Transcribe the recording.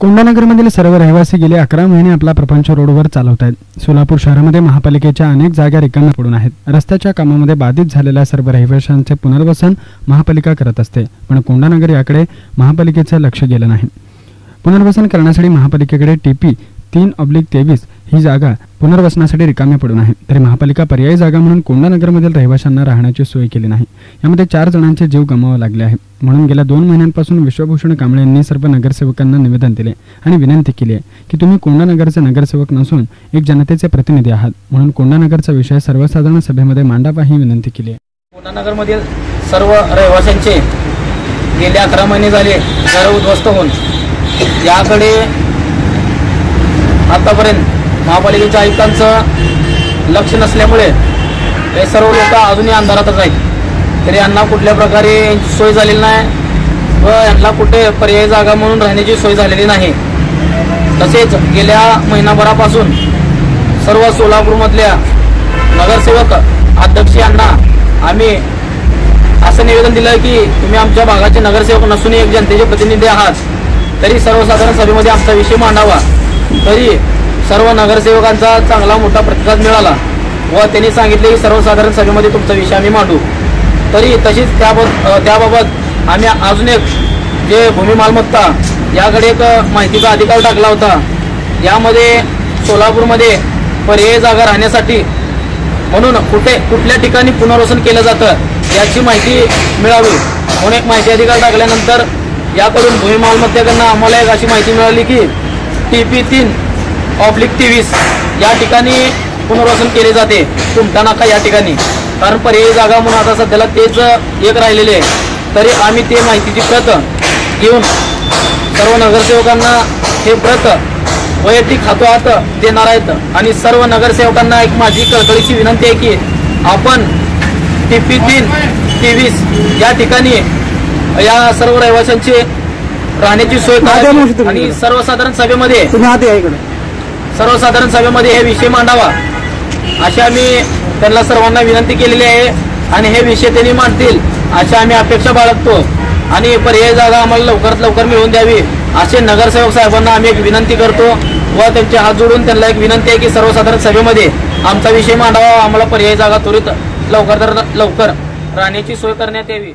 कोंडानगरमधील सर्व रहिवासी गेले 11 महिने आपला प्रपंच रोडवर चालवत आहेत. सोलापूर शहरामध्ये महापालिकेच्या अनेक जागा रिकाम्या पडून आहेत. रस्त्याच्या कामामध्ये बाधित झालेल्या सर्व रहिवाशांचे पुनर्वसन महापालिका करत असते, पण कोंडानगर याकडे महापालिकेचं लक्ष गेलं नाही. पुनर्वसन करण्यासाठी महापालिकेकडे TP 3/23 ही जागा पुनर्वसनासाठी रिकाम्या पडून आहे. तरी महापालिका पर्यायी जागा म्हणून कोंडानगरमधील रहिवाशांना राहण्याची सोय केली नाही. यामध्ये 4 जणांचे जीव गमवावे लागले आहे. म्हणून गेल्या 2 महिन्यांपासून विश्वभूषण कांबळे यांनी सर्व नगरसेवकांना निवेदन दिले आणि विनंती केली आहे की तुम्ही कोंडानगरचे नगरसेवक नसून एक जनतेचे प्रतिनिधी आहात, म्हणून कोंडानगरचा विषय सर्वसाधारण सभेमध्ये मांडावा ही विनंती केली आहे. कोंडानगरमधील सर्व रहिवाशांचे गेले 11 महिने झाले घर उद्ध्वस्त होऊन याकडे आतापर्यंत महापालिकेच्या आयुक्तांचं लक्ष नसल्यामुळे हे सर्व लोक अजूनही अंधारातच आहेत. तरी यांना कुठल्या प्रकारे यांची सोय झालेली नाही व यांना कुठे पर्यायी जागा म्हणून राहण्याची सोय झालेली नाही. तसेच गेल्या महिनाभरापासून सर्व सोलापूरमधल्या नगरसेवक अध्यक्ष यांना आम्ही असं निवेदन दिलं की तुम्ही आमच्या भागाचे नगरसेवक नसून एक जनतेचे प्रतिनिधी आहात, तरी सर्वसाधारण सभेमध्ये आमचा विषय मांडावा. तरी सर्व नगरसेवकांचा चांगला मोठा प्रतिसाद मिळाला व त्यांनी सांगितले की सर्वसाधारण सभेमध्ये तुमचा विषय आम्ही मांडू. तरी तशीच त्याबाबत आम्ही अजून एक जे भूमी मालमत्ता याकडे एक माहितीचा अधिकार टाकला होता. यामध्ये सोलापूरमध्ये पर्यायी जागा राहण्यासाठी म्हणून कुठल्या ठिकाणी पुनर्वसन केलं जातं याची माहिती मिळावी म्हणून एक माहिती अधिकार टाकल्यानंतर याकडून भूमी मालमत्तेकडून आम्हाला एक अशी माहिती मिळाली की TP 3/23 या ठिकाणी पुनर्वसन केले जाते, कुमटा नाका या ठिकाणी. कारण पर्यायी जागा म्हणून आता सध्याला तेच एक राहिलेले आहे. तरी आम्ही ते माहितीची प्रत घेऊन सर्व नगरसेवकांना हे प्रत वैयक्तिक हातोहात देणार आहेत. आणि सर्व नगरसेवकांना एक माझी कळकळीची विनंती आहे की आपण TP 3/23 या ठिकाणी या सर्व रहिवाशांची राहण्याची सोय करावी आणि सर्वसाधारण सभेमध्ये हे विषय मांडावा अशी आम्ही त्यांना सर्वांना विनंती केलेली आहे. आणि हे विषय त्यांनी मांडतील अशी आम्ही अपेक्षा बाळगतो आणि पर्यायी जागा आम्हाला लवकरात लवकर मिळवून द्यावी असे नगरसेवक साहेबांना आम्ही एक विनंती करतो व त्यांचे हात जोडून त्यांना एक विनंती आहे की सर्वसाधारण सभेमध्ये आमचा विषय मांडावा, आम्हाला पर्यायी जागा त्वरित लवकर राहण्याची सोय करण्यात यावी.